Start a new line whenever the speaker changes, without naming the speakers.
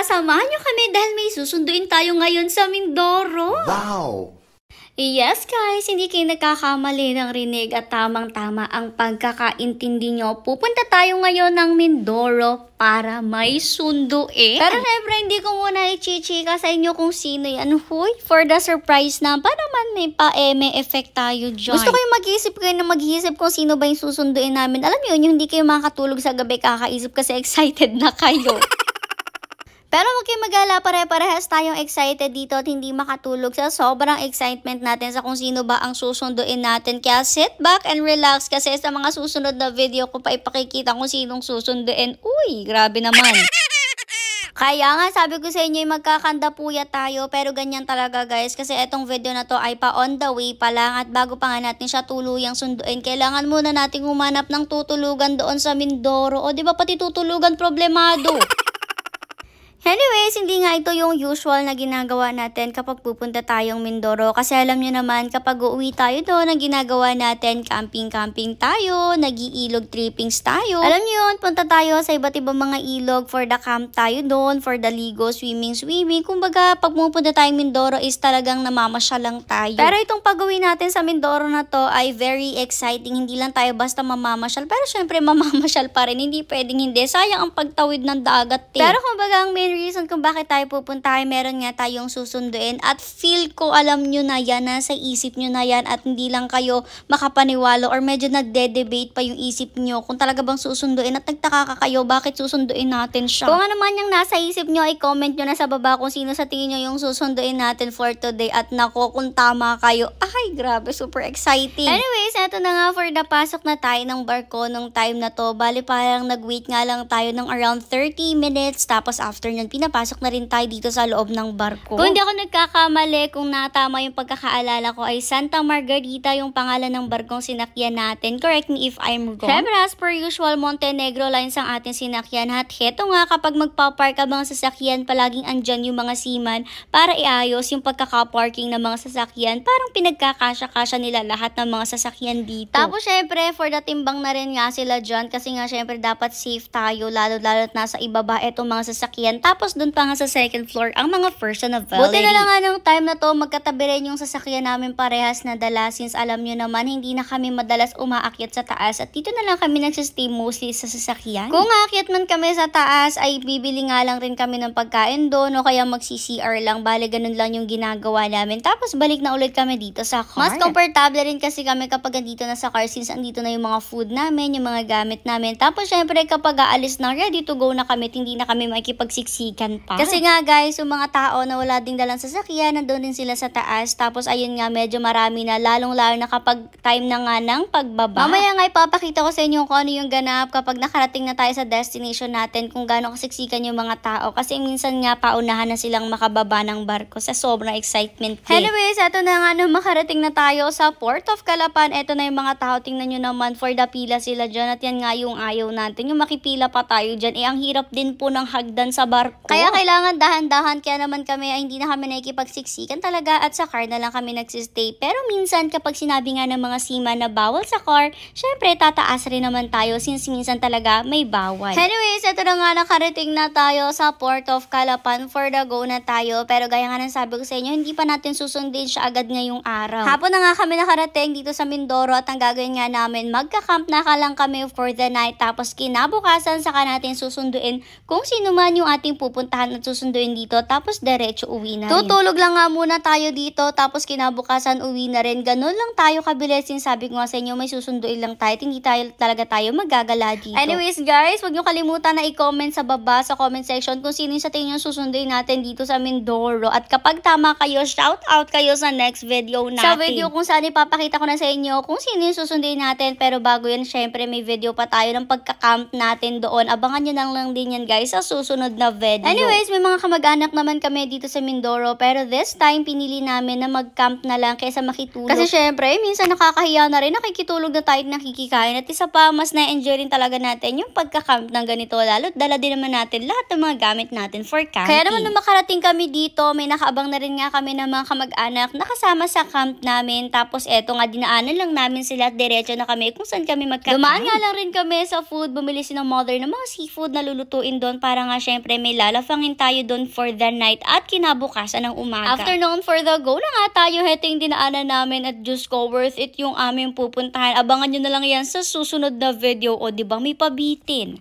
samahan nyo kami dahil may susunduin tayo ngayon sa Mindoro.
Wow!
Yes guys, hindi kayo nagkakamali ng rinig at tamang-tama ang pagkakaintindi nyo. Pupunta tayo ngayon ng Mindoro para may sunduin. Pero syempre, hindi ko muna ichichika sa inyo kung sino yan. Huy, for the surprise na, para naman may pa-eme effect tayo dyan. Gusto ko yung mag-iisip kung sino ba yung susunduin namin. Alam nyo, yung hindi kayo makatulog sa gabi kakaisip kasi excited na kayo. Pero huwag kayong mag-alala, pare-parehas tayong excited dito at hindi makatulog sa sobrang excitement natin sa kung sino ba ang susunduin natin. Kaya sit back and relax kasi sa mga susunod na video ko pa ipakikita kung sinong susunduin. Uy, grabe naman. Kaya nga sabi ko sa inyo magkakanda puya tayo pero ganyan talaga guys kasi etong video na to ay pa on the way pa lang at bago pa nga natin siya tuluyang sunduin kailangan muna nating humanap ng tutulugan doon sa Mindoro o di ba pati tutulugan problemado. Anyways, hindi nga ito yung usual na ginagawa natin kapag pupunta tayong Mindoro. Kasi alam nyo naman, kapag uuwi tayo doon, ang ginagawa natin, camping-camping tayo, nag-iilog trippings tayo. Alam nyo yun, punta tayo sa iba't ibang mga ilog for the camp tayo doon, for the ligo, swimming. Kumbaga, pag pupunta tayong Mindoro is talagang namamasyal lang tayo. Pero itong pag-uwi natin sa Mindoro na to ay very exciting. Hindi lang tayo basta mamamasyal. Pero syempre, mamamasyal pa rin. Hindi pwedeng hindi. Sayang ang pagtawid ng dagat. Pero kumbaga, ang main reason kung bakit tayo pupunta ay meron nga tayong susunduin at feel ko alam nyo na yan, nasa isip nyo na yan at hindi lang kayo makapaniwalo or medyo nagde-debate pa yung isip nyo kung talaga bang susunduin at nagtaka ka kayo bakit susunduin natin siya. Kung ano man yung nasa isip nyo ay comment nyo na sa baba kung sino sa tingin nyo yung susunduin natin for today at nako kung tama kayo, ay grabe super exciting. Anyways, eto na nga for the pasok na tayo ng barko nung time na to. Bali parang nag-wait nga lang tayo ng around 30 minutes tapos after nyan pinapasok na rin tayo dito sa loob ng barko. Kung hindi ako nagkakamali, kung natama yung pagkakaalala ko ay Santa Margarita yung pangalan ng barkong sinakyan natin. Correct me if I'm wrong. Siyempre, as per usual, Montenegro Lines ang ating sinakyan. At heto nga, kapag magpapark ka mga sasakyan, palaging andyan yung mga seaman para iayos yung pagkakaparking ng mga sasakyan. Parang pinagkakasya-kasya nila lahat ng mga sasakyan dito. Tapos syempre, for the timbang na rin nga sila dyan kasi nga syempre dapat safe tayo lalo-lalo at nasa ibaba itong mga sasakyan. Tapos doon pa nga sa second floor ang mga first na valet. Buti na lang nga nung time na to magkatabi rin yung sasakyan namin parehas na dala since alam nyo naman hindi na kami madalas umaakyat sa taas at dito na lang kami nagsistay mostly sa sasakyan. Kung aakyat man kami sa taas ay bibili nga lang rin kami ng pagkain doon o kaya magsi-CR lang. Bale ganun lang yung ginagawa namin. Tapos balik na ulit kami dito sa car. Mas komportable rin kasi kami kapag andito na sa car since andito na yung mga food namin, yung mga gamit namin. Tapos syempre kapag aalis na ready to go na kami, hindi na kami makikipagsiksikan pa. Kasi nga guys, yung mga tao na wala ding dalang sasakyan, nandun din sila sa taas. Tapos ayun nga, medyo marami na, lalong-lalo na kapag time na nga ng pagbaba. Mamaya nga ipapakita ko sa inyo kung ano yung ganap kapag nakarating na tayo sa destination natin, kung gaano kasiksikan yung mga tao. Kasi minsan nga paunahan na silang makababa ng barko sa sobrang excitement. Anyways, eto na nga nung makarating na tayo sa Port of Calapan. Eto na yung mga tao, tingnan nyo naman, for the pila sila dyan. At yan nga yung ayaw natin, yung makipila pa tayo dyan. Eh, ang hirap din po ng hagdan sa barko. Kaya kailangan dahan-dahan, kaya naman kami ay hindi na kami nakikipagsiksikan talaga at sa car na lang kami nagsistay. Pero minsan kapag sinabi nga ng mga seaman na bawal sa car, syempre tataas rin naman tayo since minsan talaga may bawal. Anyways, ito na nga nakarating na tayo sa Port of Calapan, for the go na tayo. Pero gaya nga ng sabi ko sa inyo, hindi pa natin susundin siya agad ngayong araw. Hapon na nga kami nakarating dito sa Mindoro at ang gagawin nga namin, magka-camp na ka lang kami for the night. Tapos kinabukasan saka natin susunduin kung sino man yung ating pupuntahan at susunduin dito, tapos diretso uwi na rin. Tutulog lang nga muna tayo dito, tapos kinabukasan uwi na rin. Ganun lang tayo kabilis. Sabi ko nga sa inyo, may susunduin lang tayo. Hindi talaga tayo magagala dito. Anyways guys, huwag nyo kalimutan na i-comment sa baba, sa comment section, kung sino sa tingin yung susunduin natin dito sa Mindoro. At kapag tama kayo, shout out kayo sa next video natin. Sa video kung saan ipapakita ko na sa inyo kung sino yung susunduin natin. Pero bago yan, syempre may video pa tayo ng pagka-camp natin doon. Abangan nyo lang din yan guys sa susunod na video. Anyways, may mga kamag-anak naman kami dito sa Mindoro, pero this time pinili namin na mag-camp na lang kaysa makitulog. Kasi syempre, minsan nakakahiya na rin, nakikitulog na tayo at nakikikain. At isa pa, mas na-enjoy rin talaga natin yung pagka-camp ng ganito. Lalo't dala din naman natin lahat ng mga gamit natin for camping. Kaya naman nung makarating kami dito, may nakaabang na rin nga kami ng mga kamag-anak nakasama sa camp namin. Tapos eto nga, dinaanan lang namin sila at diretso na kami kung saan kami magka-camp. Dumaan nga lang rin kami sa food, bumili si ng mother ng mga seafood na lulutuin doon para nga syempre may lalafangin tayo doon for the night at kinabukasan ng umaga. After noon for the go na nga tayo, heto yung dinaanan namin at Diyos ko, worth it yung aming pupuntahan. Abangan nyo na lang yan sa susunod na video. O diba may pabitin.